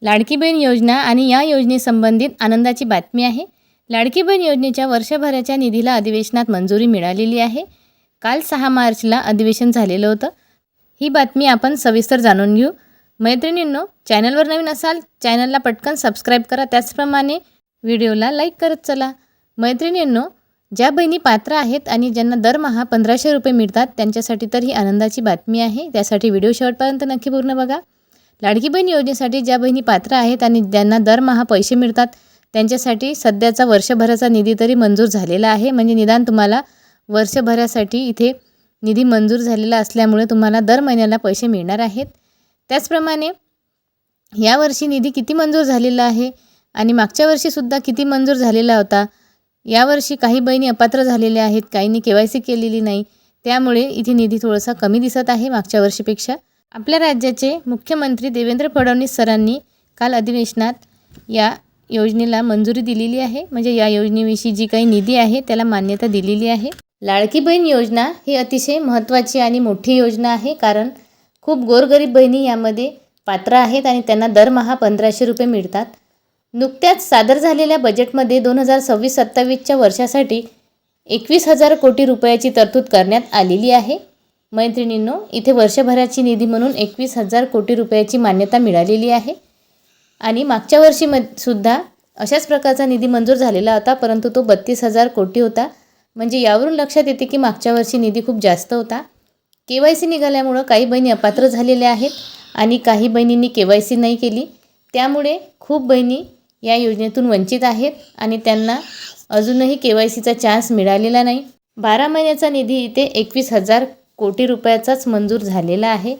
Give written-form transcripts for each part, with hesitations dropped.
लाडकी बहीण योजना आणि या योजनेसंबंधित आनंदाची बातमी आहे। लाडकी बहीण योजनेच्या वर्षभराच्या निधीला अधिवेशनात मंजुरी मिळालेली आहे। काल 6 मार्चला अधिवेशन झालेलं होतं। ही बातमी आपण सविस्तर जाणून घेऊ। मैत्रिणींनो, चॅनलवर नवीन असाल चॅनलला पटकन सबस्क्राईब करा, त्याचप्रमाणे व्हिडिओला लाईक करत चला। मैत्रिणींनो, ज्या बहिणी पात्र आहेत आणि ज्यांना दरमहा 1500 रुपये मिळतात त्यांच्यासाठी तर ही आनंदाची बातमी आहे। त्यासाठी व्हिडिओ शेवटपर्यंत नक्की पूर्ण बघा। लाडकी बहीण योजनेसाठी ज्या बहिणी पात्र आहेत आणि ज्यांना दरमहा पैसे मिळतात त्यांच्यासाठी सध्याचा वर्षभराचा निधी तरी मंजूर झालेला आहे। म्हणजे निदान तुम्हाला वर्षभरासाठी इथे निधी मंजूर झालेला असल्यामुळे तुम्हाला दर महिन्याला पैसे मिळणार आहेत। त्याचप्रमाणे यावर्षी निधी किती मंजूर झालेला आहे आणि मागच्या वर्षीसुद्धा किती मंजूर झालेला होता। यावर्षी काही बहिणी अपात्र झालेल्या आहेत, काहींनी KYC केलेली नाही, त्यामुळे इथे निधी थोडासा कमी दिसत आहे मागच्या वर्षीपेक्षा। आपल्या राज्याचे मुख्यमंत्री देवेंद्र फडणवीस सरांनी काल अधिवेशनात या योजनेला मंजुरी दिलेली आहे। म्हणजे या योजनेविषयी जी काही निधी आहे त्याला मान्यता दिलेली आहे। लाडकी बहीण योजना ही अतिशय महत्त्वाची आणि मोठी योजना आहे, कारण खूप गोरगरीब बहिणी यामध्ये पात्र आहेत आणि त्यांना दरमहा 1500 रुपये मिळतात। नुकत्याच सादर झालेल्या बजेटमध्ये 2026-27च्या वर्षासाठी 21,000 कोटी रुपयाची तरतूद करण्यात आलेली आहे। मैत्रिणींनो, इथे वर्षभराची निधी म्हणून 21,000 कोटी रुपयाची मान्यता मिळालेली आहे आणि मागच्या वर्षी सुद्धा अशाच प्रकारचा निधी मंजूर झालेला होता, परंतु तो 32,000 कोटी होता। म्हणजे यावरून लक्षात येते की मागच्या वर्षी निधी खूप जास्त होता। KYC निघाल्यामुळं काही बहिणी अपात्र झालेल्या आहेत आणि काही बहिणींनी KYC नाही केली, त्यामुळे खूप बहिणी या योजनेतून वंचित आहेत आणि त्यांना अजूनही KYCचा चान्स मिळालेला नाही। 12 महिन्याचा निधी इथे 21,000 कोटी रुपयाचाच मंजूर झालेला आहे।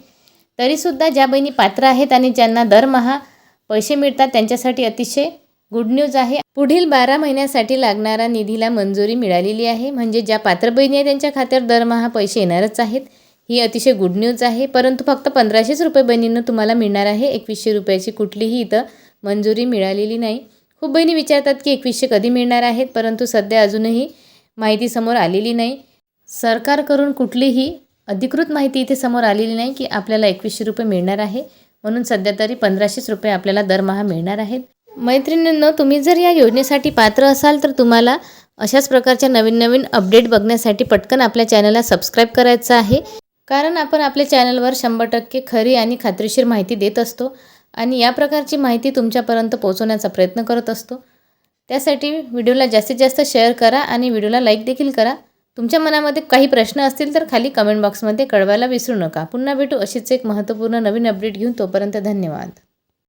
तरीसुद्धा ज्या बहिणी पात्र आहेत आणि ज्यांना दरमहा पैसे मिळतात त्यांच्यासाठी अतिशय गुड न्यूज आहे। पुढील 12 महिन्यासाठी लागणारा निधीला मंजुरी मिळालेली आहे। म्हणजे ज्या पात्र बहिणी आहेत त्यांच्या खात्यावर दरमहा पैसे येणारच आहेत, ही अतिशय गुड न्यूज आहे। परंतु फक्त 1500 रुपये बहिणींना तुम्हाला मिळणार आहे, 2100 रुपयाची कुठलीही इथं मंजुरी मिळालेली नाही। खूप बहिणी विचारतात की 2100 कधी मिळणार आहेत, परंतु सध्या अजूनही माहिती समोर आलेली नाही। सरकारकडून कुठलीही अधिकृत माहिती इथे समोर आलेली नाही की आपल्याला 2100 रुपये मिळणार आहे, म्हणून सध्या तरी 1500 रुपये आपल्याला दरमहा मिळणार आहेत। मैत्रिणींनो, तुम्ही जर या योजनेसाठी पात्र असाल तर तुम्हाला अशाच प्रकारच्या नवीन अपडेट बघण्यासाठी पटकन आपल्या चॅनलला सबस्क्राईब करायचं आहे, कारण आपण आपल्या चॅनलवर 100% खरी आणि खात्रीशीर माहिती देत असतो आणि या प्रकारची माहिती तुमच्यापर्यंत पोहोचवण्याचा प्रयत्न करत असतो। त्यासाठी व्हिडिओला जास्तीत जास्त शेअर करा आणि व्हिडिओला लाईक देखील करा। तुमच्या मनामध्ये काही प्रश्न असतील तर खाली कमेंट बॉक्समध्ये कळवायला विसरू नका। पुन्हा भेटू अशीच एक महत्त्वपूर्ण नवीन अपडेट घेऊन, तोपर्यंत धन्यवाद।